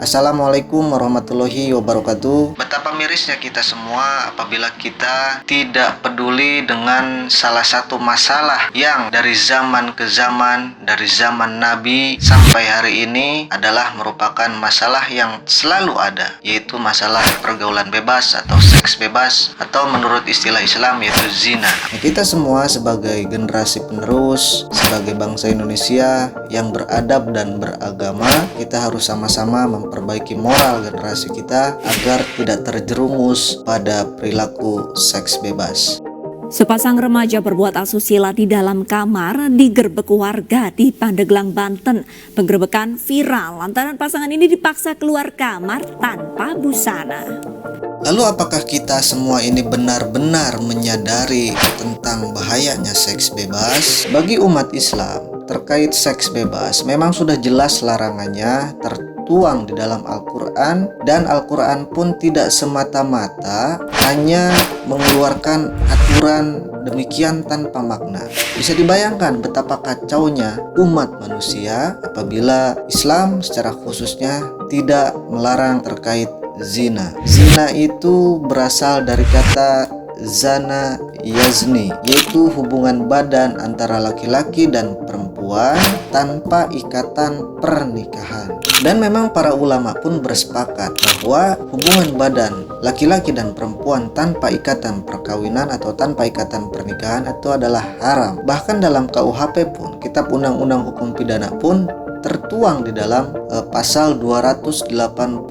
Assalamualaikum warahmatullahi wabarakatuh. Betapa mirisnya kita semua apabila kita tidak peduli dengan salah satu masalah yang dari zaman ke zaman, dari zaman Nabi sampai hari ini adalah merupakan masalah yang selalu ada, yaitu masalah pergaulan bebas atau seks bebas, atau menurut istilah Islam yaitu zina. Kita semua sebagai generasi penerus, sebagai bangsa Indonesia yang beradab dan beragama, kita harus sama-sama memperbaiki moral generasi kita agar tidak terjerumus pada perilaku seks bebas. Sepasang remaja berbuat asusila di dalam kamar digerebek warga di Pandeglang, Banten. Penggerebekan viral lantaran pasangan ini dipaksa keluar kamar tanpa busana. Lalu apakah kita semua ini benar-benar menyadari tentang bahayanya seks bebas? Bagi umat Islam, terkait seks bebas memang sudah jelas larangannya tertuang di dalam Al-Quran, dan Al-Quran pun tidak semata-mata hanya mengeluarkan aturan demikian tanpa makna. Bisa dibayangkan betapa kacaunya umat manusia apabila Islam secara khususnya tidak melarang terkait zina. Zina itu berasal dari kata zana yazni, yaitu hubungan badan antara laki-laki dan perempuan tanpa ikatan pernikahan. Dan memang para ulama pun bersepakat bahwa hubungan badan laki-laki dan perempuan tanpa ikatan perkawinan atau tanpa ikatan pernikahan itu adalah haram. Bahkan dalam KUHP pun, Kitab Undang-Undang Hukum Pidana pun tertuang di dalam pasal 284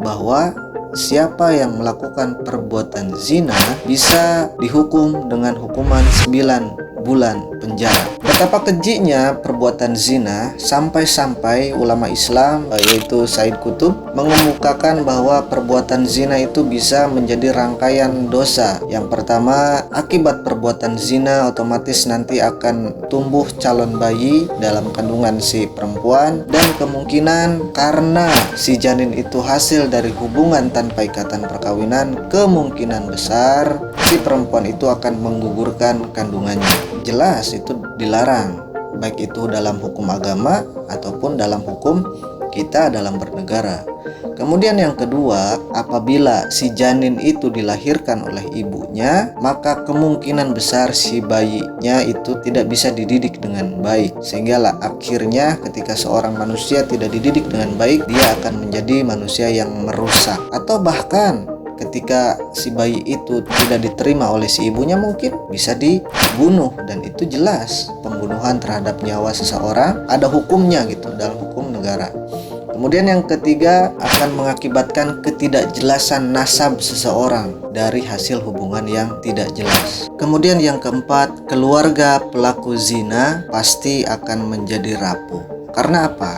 bahwa siapa yang melakukan perbuatan zina bisa dihukum dengan hukuman 9 bulan penjara. Betapa kejinya perbuatan zina sampai-sampai ulama Islam yaitu Said Qutb mengemukakan bahwa perbuatan zina itu bisa menjadi rangkaian dosa. Yang pertama, akibat perbuatan zina otomatis nanti akan tumbuh calon bayi dalam kandungan si perempuan, dan kemungkinan karena si janin itu hasil dari hubungan tanpa ikatan perkawinan, kemungkinan besar si perempuan itu akan menggugurkan kandungannya. Jelas itu dilarang, baik itu dalam hukum agama ataupun dalam hukum kita dalam bernegara. Kemudian yang kedua, apabila si janin itu dilahirkan oleh ibunya, maka kemungkinan besar si bayinya itu tidak bisa dididik dengan baik, sehingga akhirnya ketika seorang manusia tidak dididik dengan baik, dia akan menjadi manusia yang merusak. Atau bahkan ketika si bayi itu tidak diterima oleh si ibunya, mungkin bisa dibunuh, dan itu jelas pembunuhan terhadap nyawa seseorang, ada hukumnya gitu dalam hukum negara. Kemudian yang ketiga, akan mengakibatkan ketidakjelasan nasab seseorang dari hasil hubungan yang tidak jelas. Kemudian yang keempat, keluarga pelaku zina pasti akan menjadi rapuh. Karena apa?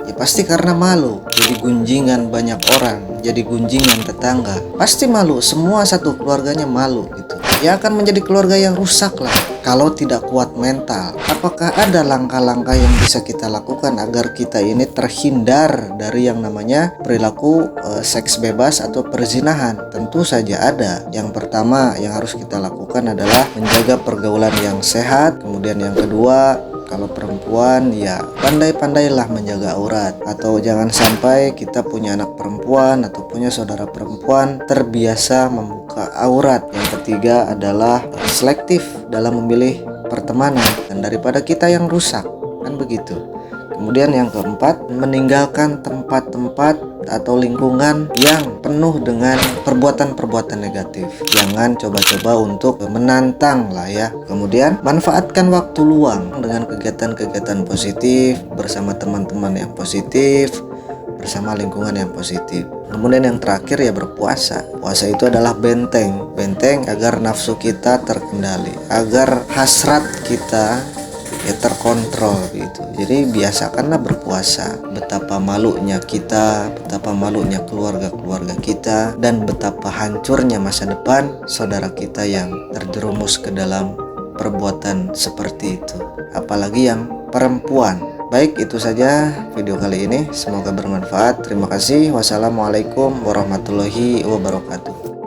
Ya pasti karena malu, jadi gunjingan banyak orang, jadi gunjingan tetangga. Pasti malu, semua satu keluarganya malu gitu. Ya akan menjadi keluarga yang rusak lah kalau tidak kuat mental. Apakah ada langkah-langkah yang bisa kita lakukan agar kita ini terhindar dari yang namanya perilaku seks bebas atau perzinahan? Tentu saja ada. Yang pertama yang harus kita lakukan adalah menjaga pergaulan yang sehat. Kemudian yang kedua, kalau perempuan ya pandai-pandailah menjaga aurat, atau jangan sampai kita punya anak perempuan atau punya saudara perempuan terbiasa membuka aurat. Yang ketiga adalah selektif dalam memilih pertemanan, dan daripada kita yang rusak, kan begitu. Kemudian yang keempat, meninggalkan tempat-tempat atau lingkungan yang penuh dengan perbuatan-perbuatan negatif. Jangan coba-coba untuk menantang lah ya. Kemudian manfaatkan waktu luang dengan kegiatan-kegiatan positif, bersama teman-teman yang positif, bersama lingkungan yang positif. Kemudian yang terakhir ya berpuasa. Puasa itu adalah benteng agar nafsu kita terkendali, agar hasrat kita ya terkontrol gitu. Jadi biasakanlah berpuasa. Betapa malunya kita, betapa malunya keluarga kita, dan betapa hancurnya masa depan saudara kita yang terjerumus ke dalam perbuatan seperti itu, apalagi yang perempuan. Baik, itu saja video kali ini, semoga bermanfaat. Terima kasih. Wassalamualaikum warahmatullahi wabarakatuh.